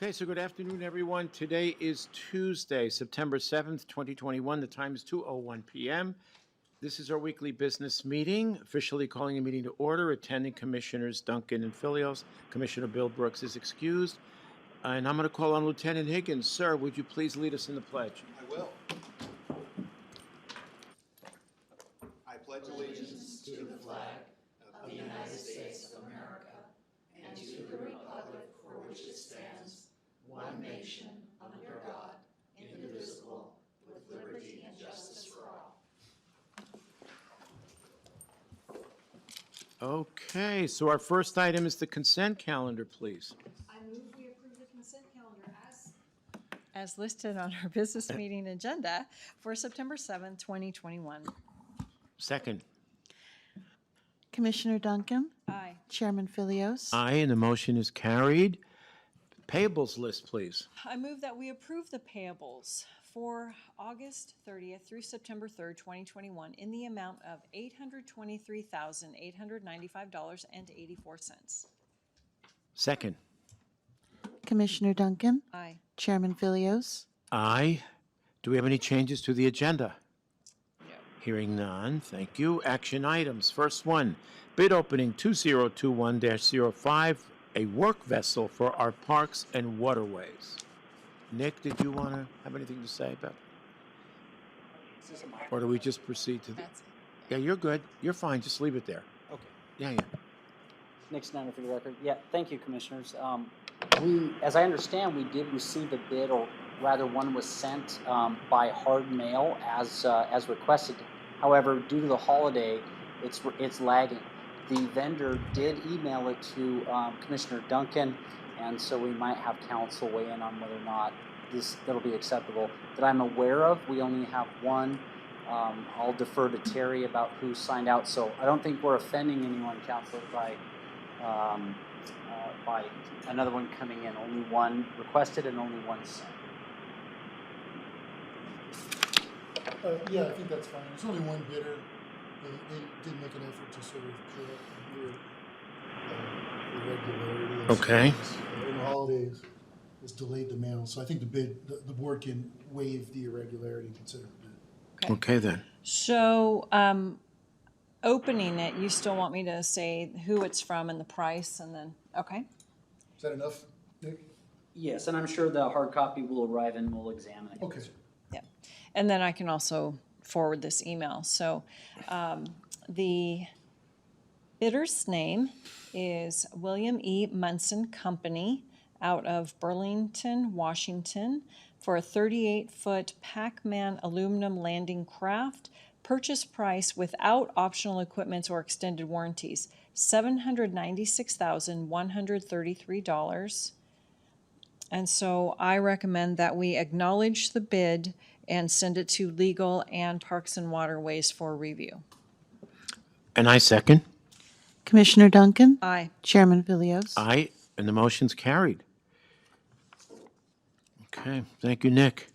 Okay, so good afternoon, everyone. Today is Tuesday, September 7th, 2021. The time is 2:01 p.m. This is our weekly business meeting, officially calling a meeting to order. Attending Commissioners Duncan and Phillips. Commissioner Bill Brooks is excused. And I'm going to call on Lieutenant Higgins. Sir, would you please lead us in the pledge? I will. I pledge allegiance to the flag of the United States of America and to the republic for which it stands, one nation, under God, indivisible, with liberty and justice for all. Okay, so our first item is the consent calendar, please. I move we approve the consent calendar as listed on our business meeting agenda for September 7th, 2021. Second. Commissioner Duncan? Aye. Chairman Phillips? Aye, and the motion is carried. Payables list, please. I move that we approve the payables for August 30th through September 3rd, 2021 in the amount of $823,895.84. Second. Commissioner Duncan? Aye. Chairman Phillips? Aye. Do we have any changes to the agenda? No. Hearing none, thank you. Action items. First one, bid opening 2021-05, a work vessel for our parks and waterways. Nick, did you want to have anything to say about it? Or do we just proceed to the... That's it. Yeah, you're good. You're fine. Just leave it there. Okay. Yeah. Nick Snyder for the record. Yeah, thank you, Commissioners. As I understand, we did receive a bid, or rather one was sent by hard mail as requested. However, due to the holiday, it's lagging. The vendor did email it to Commissioner Duncan, and so we might have counsel weigh in on whether or not that'll be acceptable. That I'm aware of, we only have one. I'll defer to Terry about who signed out, so I don't think we're offending anyone, Counselor, by another one coming in. Only one requested and only one sent. Yeah, I think that's fine. There's only one bidder. They did make an effort to sort of clear up the irregularity. Okay. In the holidays, it's delayed the mail, so I think the board can waive the irregularity and consider the bid. Okay, then. So, opening it, you still want me to say who it's from and the price, and then, okay? Is that enough, Nick? Yes, and I'm sure the hard copy will arrive and we'll examine it. Okay. Yeah. And then I can also forward this email. So the bidder's name is William E. Munson Company out of Burlington, Washington, for a 38-foot Pac-Man aluminum landing craft. Purchase price without optional equipment or extended warranties, $796,133. And so I recommend that we acknowledge the bid and send it to Legal and Parks and Waterways for review. And I second. Commissioner Duncan? Aye. Chairman Phillips? Aye, and the motion's carried. Okay, thank you, Nick.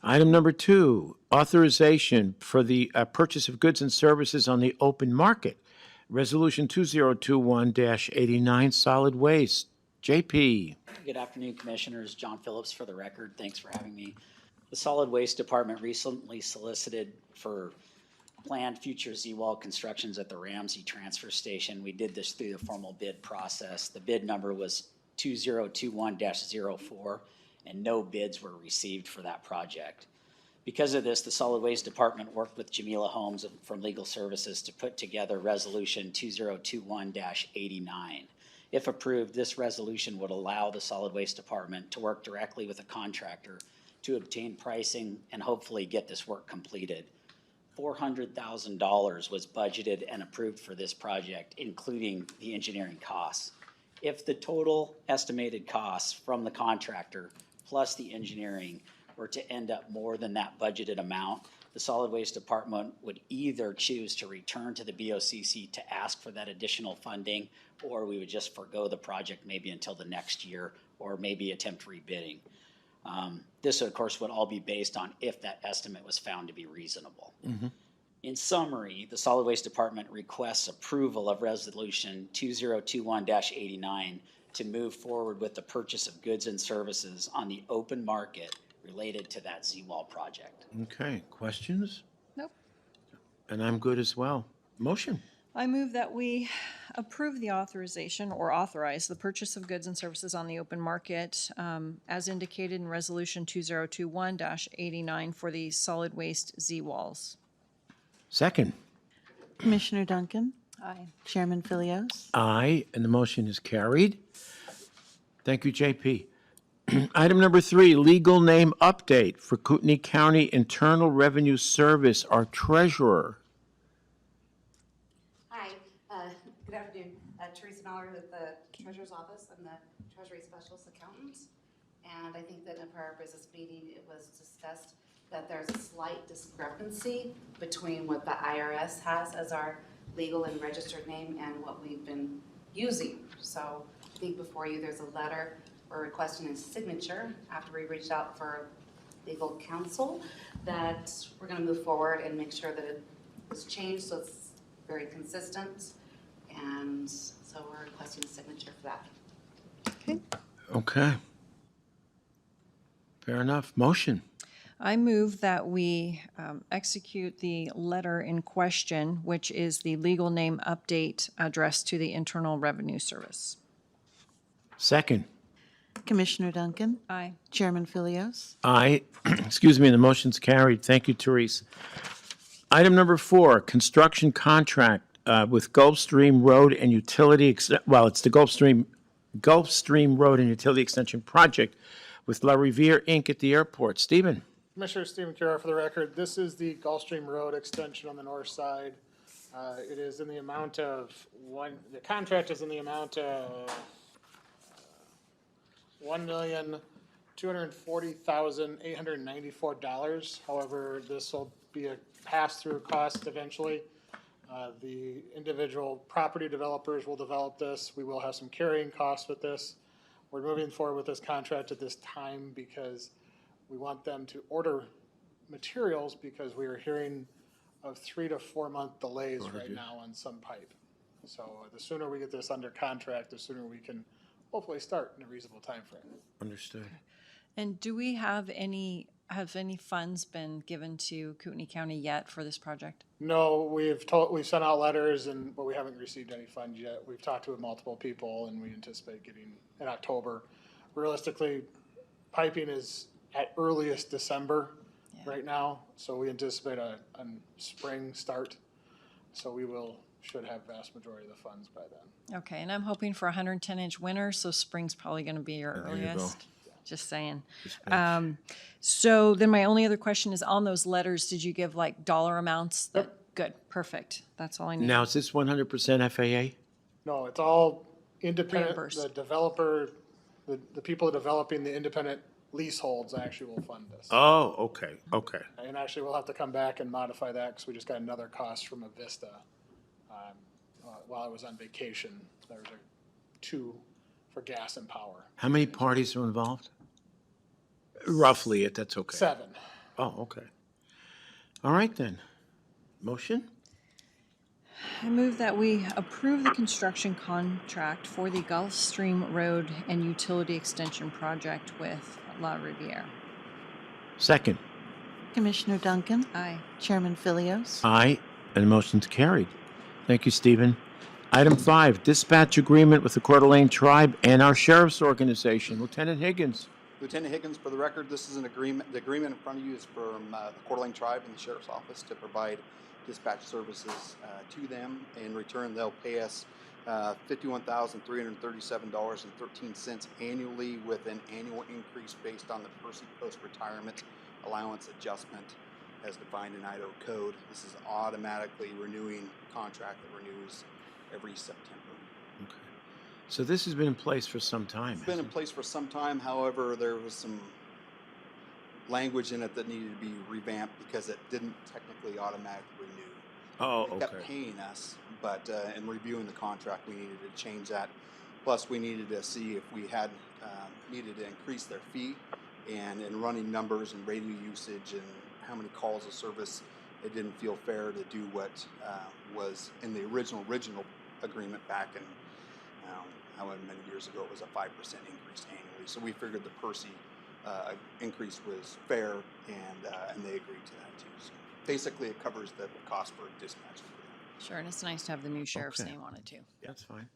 Item number 2, authorization for the purchase of goods and services on the open market. Resolution 2021-89, solid waste. JP. Good afternoon, Commissioners. John Phillips for the record. Thanks for having me. The Solid Waste Department recently solicited for planned future Z-wall constructions at the Ramsey Transfer Station. We did this through the formal bid process. The bid number was 2021-04, and no bids were received for that project. Because of this, the Solid Waste Department worked with Jamila Holmes from Legal Services to put together Resolution 2021-89. If approved, this resolution would allow the Solid Waste Department to work directly with a contractor to obtain pricing and hopefully get this work completed. $400,000 was budgeted and approved for this project, including the engineering costs. If the total estimated costs from the contractor plus the engineering were to end up more than that budgeted amount, the Solid Waste Department would either choose to return to the BOCC to ask for that additional funding, or we would just forego the project maybe until the next year, or maybe attempt rebidding. This, of course, would all be based on if that estimate was found to be reasonable. Mm-hmm. In summary, the Solid Waste Department requests approval of Resolution 2021-89 to move forward with the purchase of goods and services on the open market related to that Z-Wall project. Okay, questions? Nope. And I'm good as well. Motion. I move that we approve the authorization or authorize the purchase of goods and services on the open market as indicated in Resolution 2021-89 for the solid waste Z-Walls. Second. Commissioner Duncan, Aye. Chairman Phillips, Aye, and the motion is carried. Thank you, JP. Item number 3, legal name update for Kootenai County Internal Revenue Service, our treasurer. Hi, good afternoon. Teresa Mallery with the Treasurer's Office. I'm the Treasury Specialist Accountant. And I think that in a prior business meeting, it was discussed that there's a slight discrepancy between what the IRS has as our legal and registered name and what we've been using. So I think before you, there's a letter or requesting a signature after we reached out for legal counsel that we're going to move forward and make sure that it is changed so it's very consistent. And so we're requesting a signature for that. Okay. Fair enough. Motion. I move that we execute the letter in question, which is the legal name update addressed to the Internal Revenue Service. Second. Commissioner Duncan, Aye. Chairman Phillips, Aye. Excuse me, the motion's carried. Thank you, Therese. Item number 4, construction contract with Gulfstream Road and Utility, it's the Gulfstream Road and Utility Extension Project with La Riviere Inc. at the airport. Stephen? Commissioner Stephen Kjergaard for the record. This is the Gulfstream Road extension on the north side. It is in the amount of the contract is in the amount of $1,240,894. However, this will be a pass-through cost eventually. The individual property developers will develop this. We will have some carrying costs with this. We're moving forward with this contract at this time because we want them to order materials because we are hearing of 3 to 4 month delays right now on some pipe. So the sooner we get this under contract, the sooner we can hopefully start in a reasonable time frame. Understood. And do we have any funds been given to Kootenai County yet for this project? No, we've sent out letters but we haven't received any funds yet. We've talked to multiple people and we anticipate getting in October. Realistically, piping is at earliest December right now, so we anticipate a spring start. So we should have vast majority of the funds by then. Okay, and I'm hoping for a 110-inch winter, so spring's probably going to be your There you go. earliest. Just saying. So then my only other question is on those letters, did you give like dollar amounts? Good, perfect. That's all I need. Now, is this 100% FAA? No, it's all independent. Reimbursed. The developer, the people developing the independent leaseholds actually will fund this. Oh, okay, okay. And actually, we'll have to come back and modify that because we just got another cost from Avista. While I was on vacation, there was 2 for gas and power. How many parties are involved? Roughly, that's okay. 7. Oh, okay. All right, then. Motion? I move that we approve the construction contract for the Gulfstream Road and Utility Extension Project with La Riviere. Second. Commissioner Duncan, Aye. Chairman Phillips, Aye, and the motion's carried. Thank you, Stephen. Item 5, dispatch agreement with the Coeur d'Alene Tribe and our sheriff's organization. Lieutenant Higgins. Lieutenant Higgins, for the record, this is an agreement. The agreement in front of you is from the Coeur d'Alene Tribe and the Sheriff's Office to provide dispatch services to them. In return, they'll pay us $51,337.13 annually with an annual increase based on the person post-retirement allowance adjustment as defined in Idaho code. This is automatically renewing contract that renews every September. Okay. So this has been in place for some time. It's been in place for some time. However, there was some language in it that needed to be revamped because it didn't technically automatically renew. Oh, They kept okay. paying us, but in reviewing the contract, we needed to change that. Plus, we needed to see if we had needed to increase their fee, and in running numbers and radio usage and how many calls of service, it didn't feel fair to do what was in the original agreement back in however many years ago, it was a 5% increase annually. So we figured the Percy increase was fair, and they agreed to that too. So basically, it covers the cost for dispatch. Sure, and it's nice to have the new sheriff's Okay. name on it too. That's fine.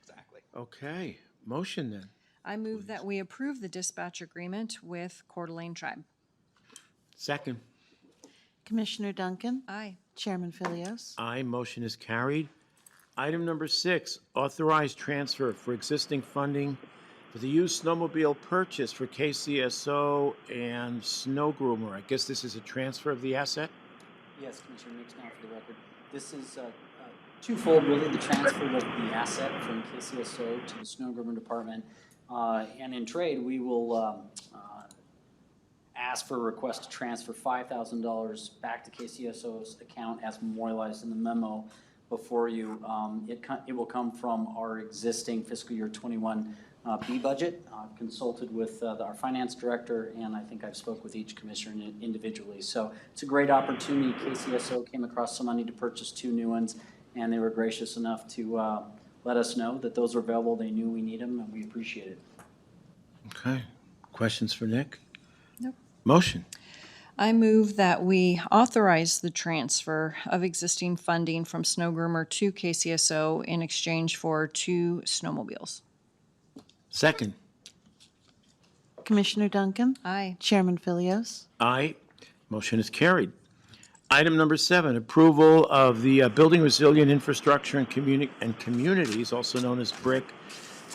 Exactly. Okay, motion then. I move that we approve the dispatch agreement with Coeur d'Alene Tribe. Second. Commissioner Duncan, Aye. Chairman Philios, Aye, motion is carried. Item number 6, authorized transfer for existing funding for the used snowmobile purchase for KCSO and snow groomer. I guess this is a transfer of the asset? Yes, Commissioner, next now for the record. This is twofold, really, the transfer of the asset from KCSO to the snow groomer department. And in trade, we will ask for a request to transfer $5,000 back to KCSO's account as memorialized in the memo before you. It will come from our existing fiscal year 21 B budget. I've consulted with our finance director, and I think I've spoke with each commissioner individually. So it's a great opportunity. KCSO came across some money to purchase 2 new ones, and they were gracious enough to let us know that those are available. They knew we need them, and we appreciate it. Okay, questions for Nick? Nope. Motion. I move that we authorize the transfer of existing funding from snow groomer to KCSO in exchange for 2 snowmobiles. Second. Commissioner Duncan, Aye. Chairman Philios, Aye, motion is carried. Item number 7, approval of the Building Resilient Infrastructure and Communities, also known as BRIC,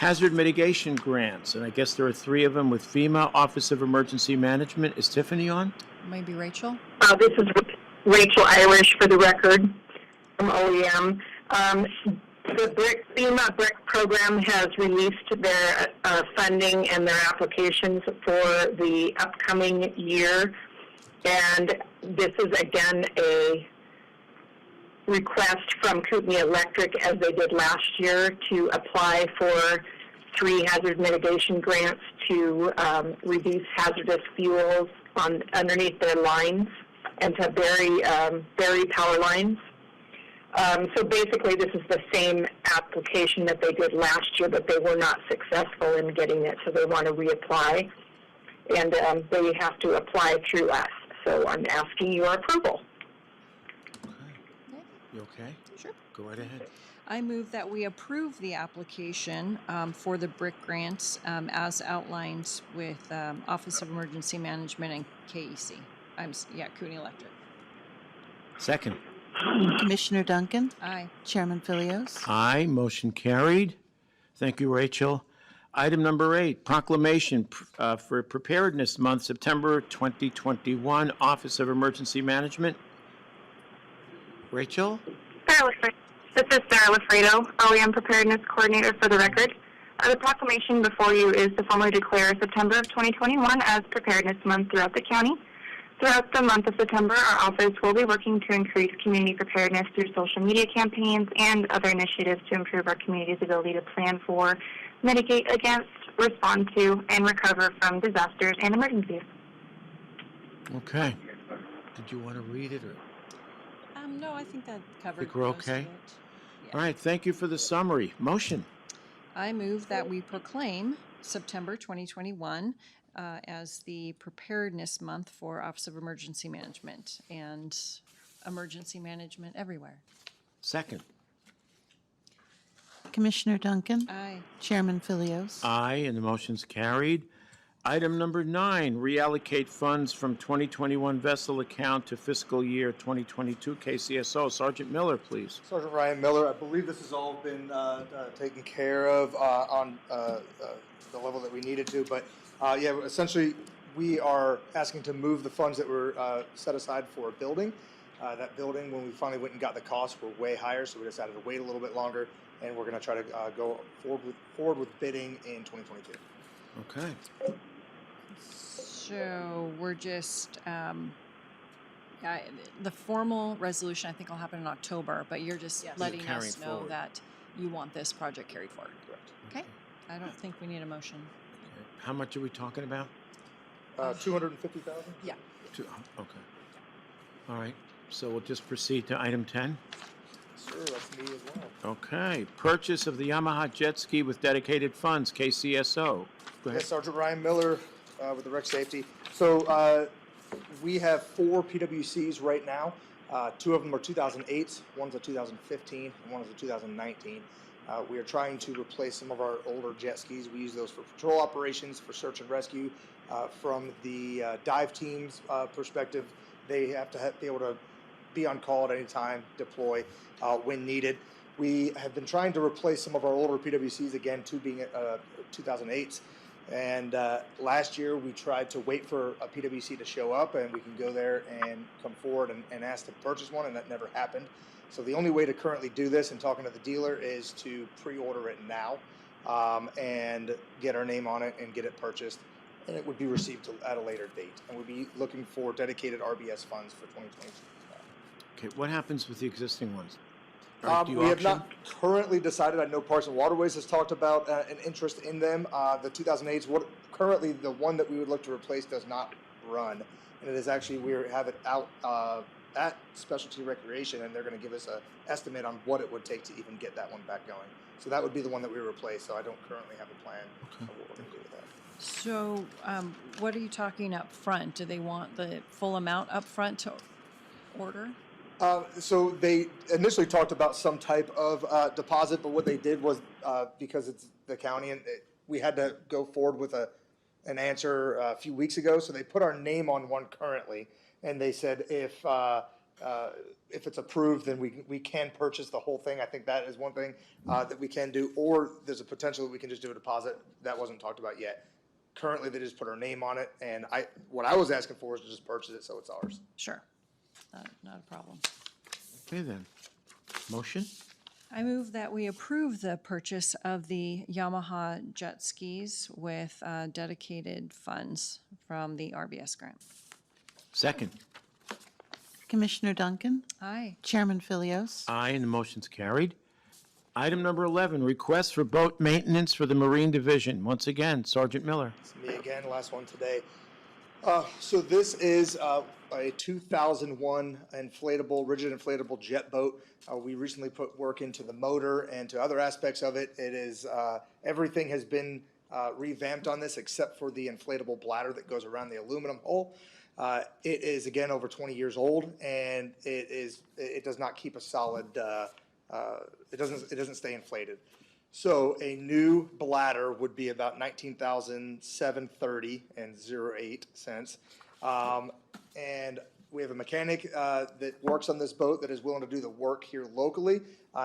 hazard mitigation grants. And I guess there are 3 of them with FEMA, Office of Emergency Management. Is Tiffany on? Maybe Rachel? This is Rachel Irish for the record from OEM. The FEMA BRIC program has released their funding and their applications for the upcoming year. And this is, again, a request from Kootenai Electric, as they did last year, to apply for 3 hazard mitigation grants to reduce hazardous fuels underneath their lines and to bury power lines. So basically, this is the same application that they did last year, but they were not successful in getting it, so they want to reapply, and they have to apply through us. So I'm asking your approval. You okay? Sure. Go right ahead. I move that we approve the application for the BRIC grants as outlined with Office of Emergency Management and KEC. Kootenai Electric. Second. Commissioner Duncan, Aye. Chairman Philios, Aye, motion carried. Thank you, Rachel. Item number 8, proclamation for Preparedness Month, September 2021, Office of Emergency Management. Rachel? This is Sarah Lafredo, OEM Preparedness Coordinator for the record. The proclamation before you is to formally declare September of 2021 as Preparedness Month throughout the county. Throughout the month of September, our office will be working to increase community preparedness through social media campaigns and other initiatives to improve our community's ability to plan for, mitigate against, respond to, and recover from disasters and emergencies. Okay. Did you want to read it, or? No, I think that covered Think we're most of okay? it. All right, thank you for the summary. Motion. I move that we proclaim September 2021 as the Preparedness Month for Office of Emergency Management and emergency management everywhere. Second. Commissioner Duncan, Aye. Chairman Philios, Aye, and the motion's carried. Item number 9, reallocate funds from 2021 vessel account to fiscal year 2022 KCSO. Sergeant Miller, please. Sergeant Ryan Miller, I believe this has all been taken care of on the level that we needed to, but yeah, essentially we are asking to move the funds that were set aside for a building. That building, when we finally went and got the costs, were way higher, so we decided to wait a little bit longer, and we're going to try to go forward with bidding in 2022. Okay. So we're just, the formal resolution I think will happen in October, but you're just letting Carrying us know forward. that you want this project carried forward. Correct. Okay? I don't think we need a motion. How much are we talking about? 250,000? Yeah. Okay. All right, so we'll just proceed to item 10. Sir, that's me as well. Okay, purchase of the Yamaha jet ski with dedicated funds, KCSO. Go ahead. Yes, Sergeant Ryan Miller with the Rec Safety. So we have 4 PWCs right now. 2 of them are 2008s, one's a 2015, and one is a 2019. We are trying to replace some of our older jet skis. We use those for patrol operations, for search and rescue. From the dive team's perspective, they have to be able to be on call at any time, deploy when needed. We have been trying to replace some of our older PWCs, again, 2 being 2008s. And last year we tried to wait for a PWC to show up and we can go there and come forward and ask to purchase one, and that never happened. So the only way to currently do this, and talking to the dealer, is to pre-order it now and get our name on it and get it purchased. And it would be received at a later date. And we'd be looking for dedicated RBS funds for 2022. Okay, what happens with the existing ones? Do you We have auction? not currently decided. I know Parks and Waterways has talked about an interest in them. The 2008s, currently the one that we would look to replace does not run. And it is actually, we have it out at Specialty Recreation, and they're going to give us an estimate on what it would take to even get that one back going. So that would be the one that we replace. So I don't currently have a plan of what we're going to do with that. So what are you talking up front? Do they want the full amount up front to order? So they initially talked about some type of deposit, but what they did was, because it's the county, and we had to go forward with an answer a few weeks ago, so they put our name on one currently, and they said if it's approved, then we can purchase the whole thing. I think that is one thing that we can do, or there's a potential that we can just do a deposit. That wasn't talked about yet. Currently, they just put our name on it, and what I was asking for is to just purchase it so it's ours. Sure, not a problem. Okay then. Motion? I move that we approve the purchase of the Yamaha jet skis with dedicated funds from the RBS grant. Second. Commissioner Duncan, Aye. Chairman Phillips, Aye, and the motion's carried. Item number 11, request for boat maintenance for the Marine Division. Once again, Sergeant Miller. It's me again, last one today. So this is a 2001 rigid inflatable jet boat. We recently put work into the motor and to other aspects of it. It is, everything has been revamped on this except for the inflatable bladder that goes around the aluminum hull. It is, again, over 20 years old, and it does not keep a solid, it doesn't stay inflated. So a new bladder would be about $19,730.08. And we have a mechanic that works on this boat that is willing to do the work here locally.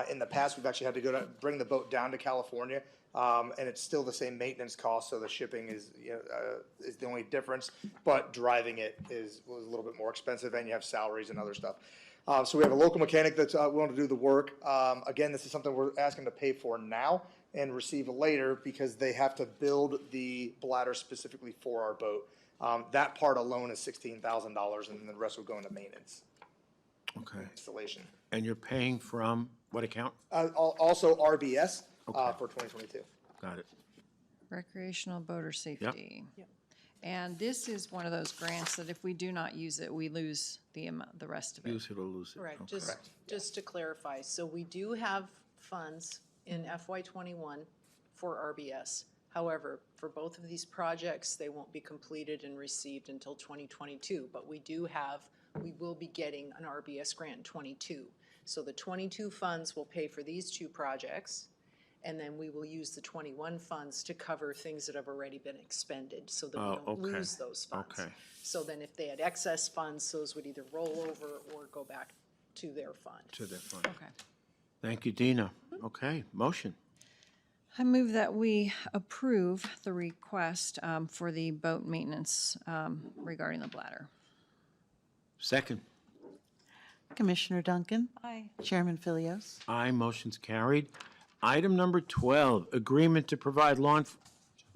In the past, we've actually had to bring the boat down to California, and it's still the same maintenance cost. So the shipping is the only difference, but driving it was a little bit more expensive, and you have salaries and other stuff. So we have a local mechanic that's willing to do the work. Again, this is something we're asking to pay for now and receive later because they have to build the bladder specifically for our boat. That part alone is $16,000, and the rest will go into maintenance. Okay. Installation. And you're paying from what account? Also RBS Okay. for 2022. Got it. Recreational boater safety. Yep. And this is one of those grants that if we do not use it, we lose the rest of it. Use it or lose it. Correct, Okay. just to clarify, so we do have funds in FY '21 for RBS. However, for both of these projects, they won't be completed and received until 2022, but we will be getting an RBS grant in '22. So the '22 funds will pay for these 2 projects, and then we will use the '21 funds to cover things that have already been expended, so that we don't okay. lose those funds. Okay. So then if they had excess funds, those would either roll over or go back to their fund. To that fund. Okay. Thank you, Dena. Okay, motion. I move that we approve the request for the boat maintenance regarding the bladder. Second. Commissioner Duncan, Aye. Chairman Phillips, Aye, motion's carried. Item number 12, agreement to provide law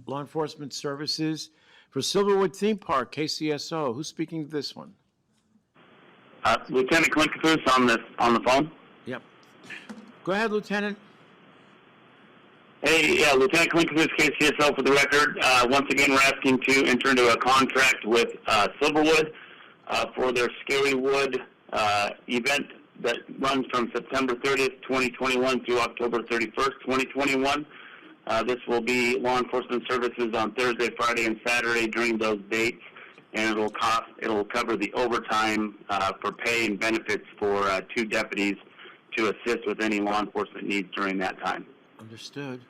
enforcement services for Silverwood Theme Park, KCSO. Who's speaking to this one? Lieutenant Klinkafus on the phone. Yep. Go ahead, Lieutenant. Hey, yeah, Lieutenant Klinkafus, KCSO for the record. Once again, we're asking to enter into a contract with Silverwood for their Scary Wood event that runs from September 30th, 2021 through October 31st, 2021. This will be law enforcement services on Thursday, Friday, and Saturday during those dates, and it'll cover the overtime for pay and benefits for 2 deputies to assist with any law enforcement needs during that time. Understood.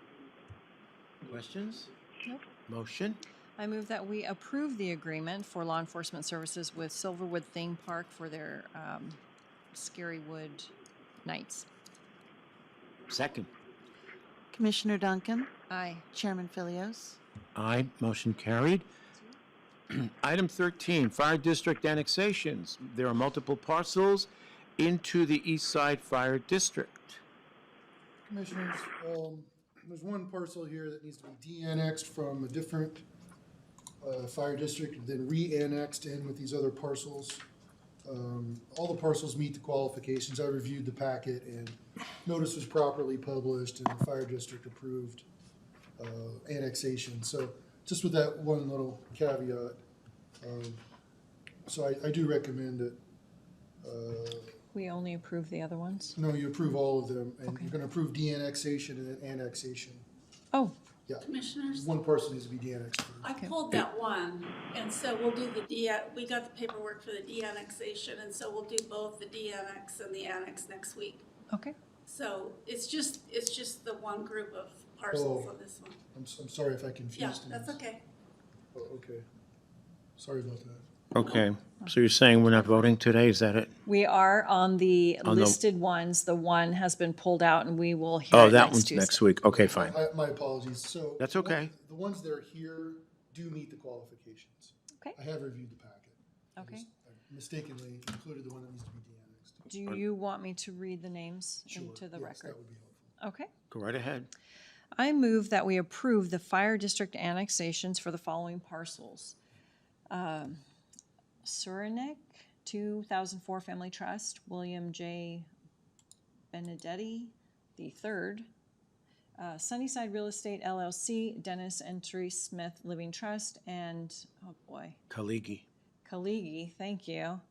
Questions? Nope. Motion? I move that we approve the agreement for law enforcement services with Silverwood Theme Park for their Scarywood nights. Second. Commissioner Duncan, Aye. Chairman Philios, Aye. Motion carried. Item 13, Fire District annexations. There are multiple parcels into the East Side Fire District. Commissioners, there's one parcel here that needs to be de-annexed from a different fire district, then re-annexed in with these other parcels. All the parcels meet the qualifications. I reviewed the packet, and notice was properly published, and the fire district approved annexation. So just with that one little caveat, so I do recommend it. We only approve the other ones? No, you approve all of them, and Okay. you're gonna approve de-annexation and then annexation. Oh, Yeah, Commissioners, one parcel needs to be de-annexed first. I pulled that one, and so we'll do we got the paperwork for the de-annexation, and so we'll do both the de-annex and the annex next week. okay. So it's just the one group of parcels Oh. on this one. I'm sorry if I confused Yeah, things. that's okay. Oh, okay. Sorry about that. Okay, so you're saying we're not voting today, is that it? We are on the On the- listed ones. The one has been pulled out, and we will hear Oh, it that next one's Tuesday. next week. Okay, fine. My apologies. So. That's okay. The ones that are here do meet the qualifications. Okay. I have reviewed the packet. Okay. I mistakenly included the one that needs to be de-annexed. Do you want me to read the names Sure. into the Yes, record? that would be helpful. Okay. Go right ahead. I move that we approve the fire district annexations for the following parcels. Surinick, 2004 Family Trust, William J. Benedetti III. Sunnyside Real Estate LLC, Dennis and Teresa Smith Living Trust, and, oh boy, Kaligi. Kaligi, thank you.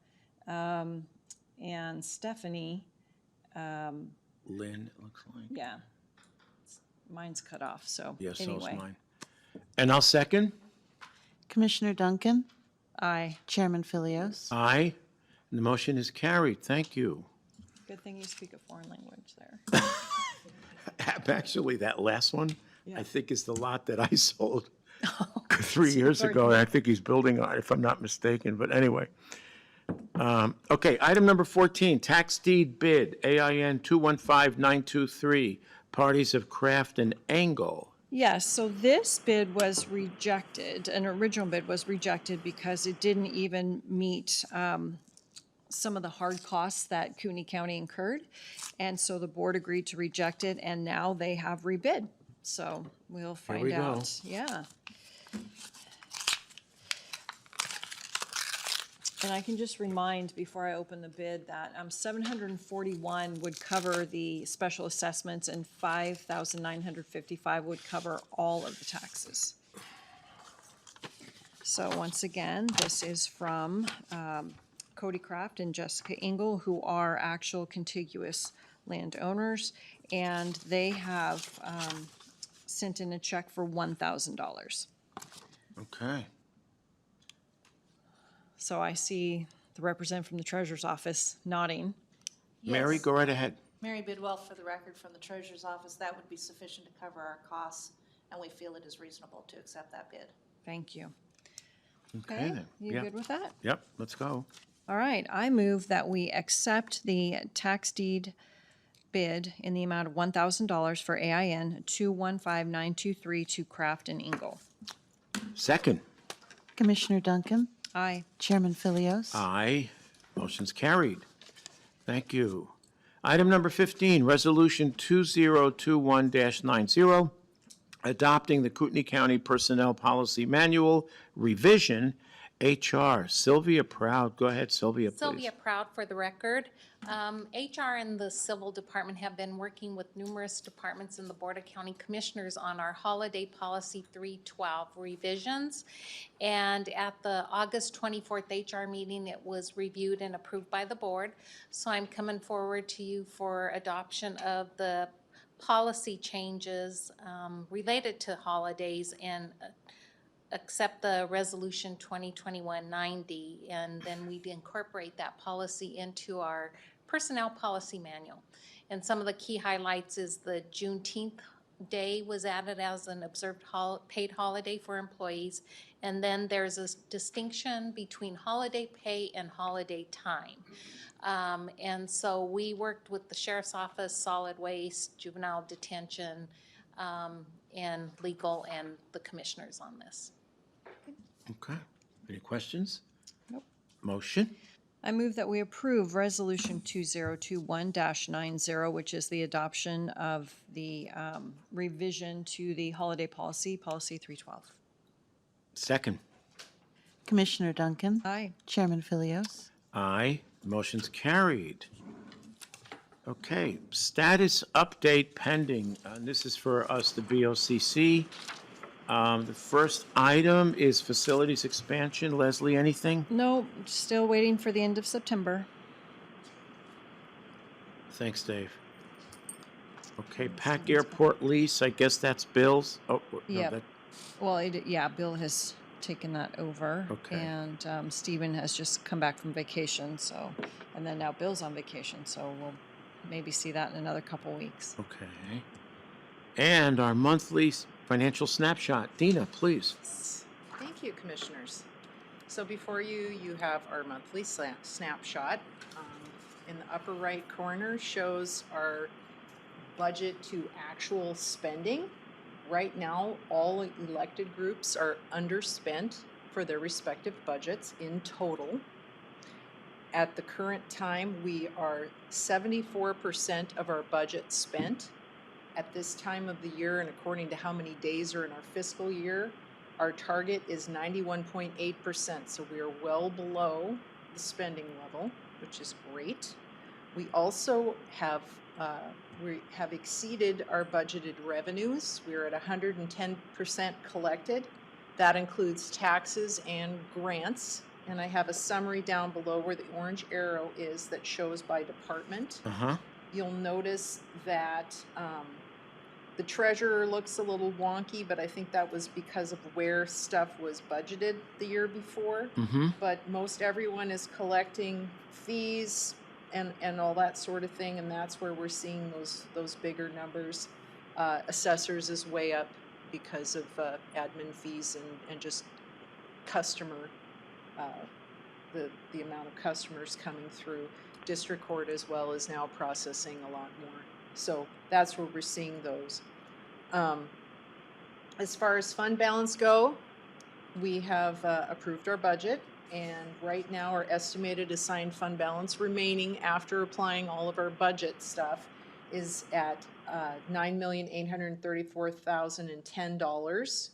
And Stephanie, Lynn, it looks like. yeah. Mine's cut off, so Yes, so is anyway. mine. And I'll second. Commissioner Duncan, Aye. Chairman Philios. Aye. And the motion is carried. Thank you. Good thing you speak a foreign language there. Actually, that last one, Yeah. I think is the lot that I sold 3 years ago. I think he's building on it, if I'm not mistaken, but anyway. Okay, item number 14, tax deed bid, AIN 215923, parties of Craft and Angle. Yes, so this bid was rejected, an original bid was rejected because it didn't even meet some of the hard costs that Kootenai County incurred. And so the board agreed to reject it, and now they have rebid. So we'll find we go. out. Yeah. And I can just remind, before I open the bid, that $741 would cover the special assessments, and $5,955 would cover all of the taxes. So once again, this is from Cody Craft and Jessica Engel, who are actual contiguous landowners, and they have sent in a check for $1,000. Okay. So I see the representative from the treasurer's office nodding. Mary, Yes. go right ahead. Mary Bidwell, for the record, from the treasurer's office, that would be sufficient to cover our costs, and we feel it is reasonable to accept that bid. Thank you. Okay, then. You Yeah. good with that? Yep, let's go. All right, I move that we accept the tax deed bid in the amount of $1,000 for AIN 215923 to Craft and Engel. Second. Commissioner Duncan, Aye. Chairman Philios. Aye. Motion's carried. Thank you. Item number 15, Resolution 2021-90, adopting the Kootenai County Personnel Policy Manual revision HR, Sylvia Proud. Go ahead, Sylvia, please. Sylvia Proud for the record. HR and the Civil Department have been working with numerous departments in the Board of County Commissioners on our Holiday Policy 312 revisions. And at the August 24th HR meeting, it was reviewed and approved by the board. So I'm coming forward to you for adoption of the policy changes related to holidays and accept the resolution 2021-90, and then we'd incorporate that policy into our personnel policy manual. And some of the key highlights is the Juneteenth day was added as an observed paid holiday for employees. And then there's a distinction between holiday pay and holiday time. And so we worked with the Sheriff's Office, Solid Waste, Juvenile Detention, and Legal, and the Commissioners on this. Okay. Any questions? Nope. Motion? I move that we approve Resolution 2021-90, which is the adoption of the revision to the holiday policy, Policy 312. Second. Commissioner Duncan. Aye. Chairman Phillips. Aye. Motion's carried. Okay, status update pending. This is for us, the BOCC. The first item is facilities expansion. Leslie, anything? No, still waiting for the end of September. Thanks, Dave. Okay, Pack Airport lease, I guess that's Bill's. Oh, no, Yep. Well, yeah, Bill has taken that over. Okay. And Stephen has just come back from vacation, so, and then now Bill's on vacation, so we'll maybe see that in another couple weeks. Okay. And our monthly financial snapshot. Dena, please. Thank you, Commissioners. So before you, you have our monthly snapshot. In the upper right corner shows our budget to actual spending. Right now, all elected groups are underspent for their respective budgets in total. At the current time, we are 74% of our budget spent. At this time of the year, and according to how many days are in our fiscal year, our target is 91.8%, so we are well below the spending level, which is great. We also have exceeded our budgeted revenues. We're at 110% collected. That includes taxes and grants. And I have a summary down below where the orange arrow is that shows by department. Uh-huh. You'll notice that the treasurer looks a little wonky, but I think that was because of where stuff was budgeted the year before. Mm-hmm. But most everyone is collecting fees and all that sort of thing, and that's where we're seeing those bigger numbers. Assessors is way up because of admin fees and just customer, the amount of customers coming through. District Court as well is now processing a lot more. So that's where we're seeing those. As far as fund balance go, we have approved our budget, and right now our estimated assigned fund balance remaining after applying all of our budget stuff is at $9,834,010.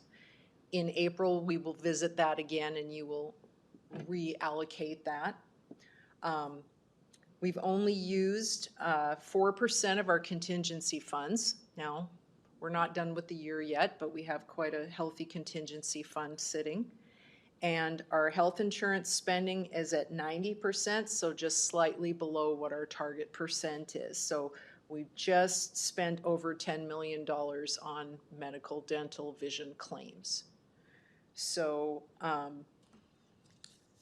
In April, we will visit that again, and you will reallocate that. We've only used 4% of our contingency funds. Now, we're not done with the year yet, but we have quite a healthy contingency fund sitting. And our health insurance spending is at 90%, so just slightly below what our target percent is. So we've just spent over $10 million on medical, dental, vision claims. So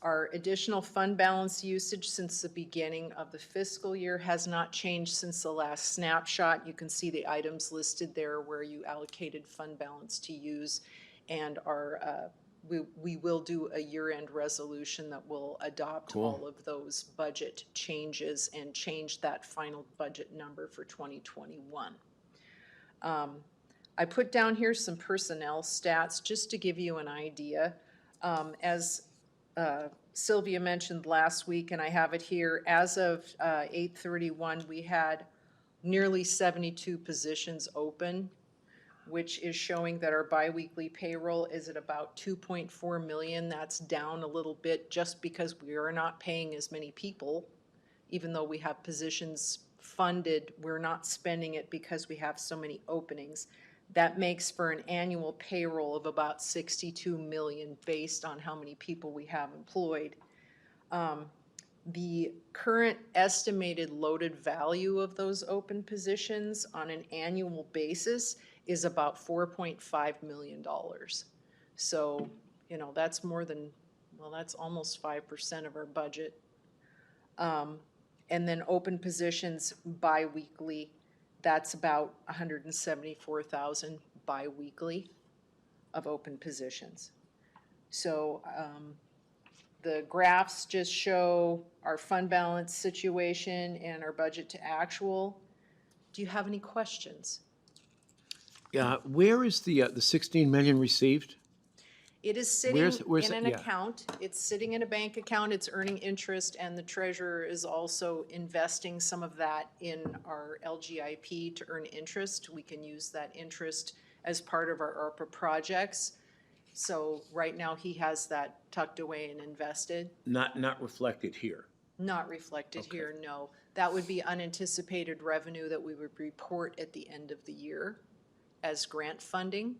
our additional fund balance usage since the beginning of the fiscal year has not changed since the last snapshot. You can see the items listed there where you allocated fund balance to use, and our we will do a year-end resolution that will adopt all of those budget changes and change that final budget number for 2021. I put down here some personnel stats just to give you an idea. As Sylvia mentioned last week, and I have it here, as of 8/31, we had nearly 72 positions open. which is showing that our biweekly payroll is at about 2.4 million. That's down a little bit just because we are not paying as many people. Even though we have positions funded, we're not spending it because we have so many openings. That makes for an annual payroll of about 62 million based on how many people we have employed. The current estimated loaded value of those open positions on an annual basis is about $4.5 million. So, you know, that's more than, well, that's almost 5% of our budget. And then open positions bi-weekly, that's about 174,000 bi-weekly of open positions. So, the graphs just show our fund balance situation and our budget to actual. Do you have any questions? Where is the 16 million received? It is sitting Where's in it? an Yeah. account. It's sitting in a bank account. It's earning interest, and the treasurer is also investing some of that in our LGIP to earn interest. We can use that interest as part of our ARPA projects. So right now, he has that tucked away and invested. Not reflected here. Not reflected here, no. That would be unanticipated revenue that we would report at the end of the year as grant funding.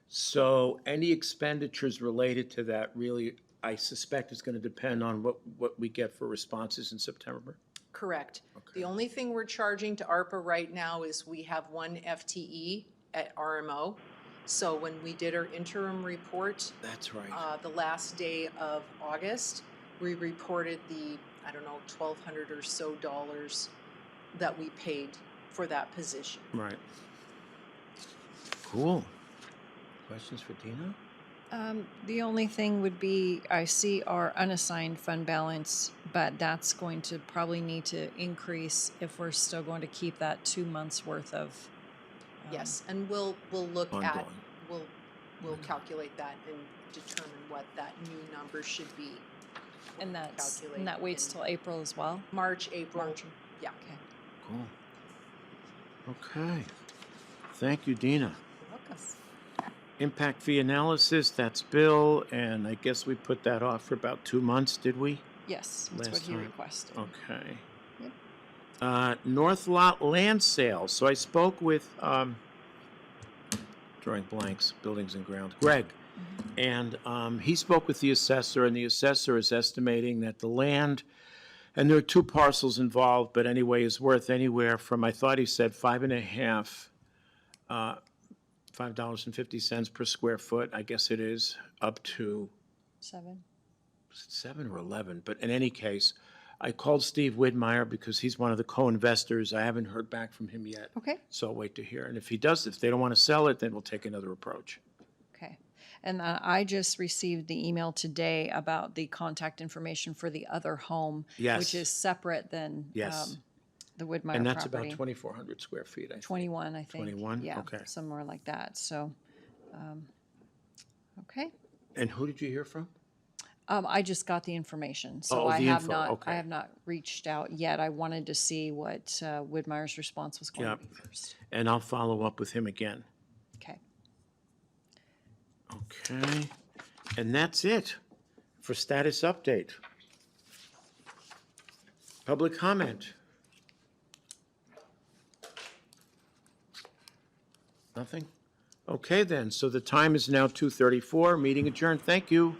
So any expenditures related to that really, I suspect, is going to depend on what we get for responses in September? Correct. The only thing we're charging to ARPA right now is we have one FTE at RMO. So when we did our interim report, That's right. The last day of August, we reported the, I don't know, $1,200 or so that we paid for that position. Right. Cool. Questions for Dena? The only thing would be, I see our unassigned fund balance, but that's going to probably need to increase if we're still going to keep that 2 months worth of. Yes, and we'll look at, Ongoing. we'll calculate that and determine what that new number should be. And Calculate that waits in till April as well? March, April. March. Yeah. Okay. Cool. Okay. Thank you, Dena. Welcome. Impact fee analysis, that's Bill, and I guess we put that off for about 2 months, did we? Yes, that's what Last he time. requested. Okay. Yep. North Lot land sales. So I spoke with, drawing blanks, buildings and grounds, Greg. And he spoke with the assessor, and the assessor is estimating that the land, and there are 2 parcels involved, but anyway, is worth anywhere from, I thought he said $5.50 per square foot, I guess it is, up to 7. 7 or 11. But in any case, I called Steve Widmeyer because he's one of the co-investors. I haven't heard back from him yet. Okay. So I'll wait to hear. And if he does, if they don't want to sell it, then we'll take another approach. Okay. And I just received the email today about the contact information for the other home, Yes. which is separate than Yes. the Widmeyer property. And that's about 2,400 square feet, I think. 21, I think. 21? Yeah, Okay. somewhere like that. So, okay. And who did you hear from? I just got the information, so Oh, I the have info, not. okay. I have not reached out yet. I wanted to see what Widmeyer's response was going Yep. to be first. And I'll follow up with him again. Okay. Okay. And that's it for status update. Public comment. Nothing? Okay then, so the time is now 2:34, meeting adjourned. Thank you.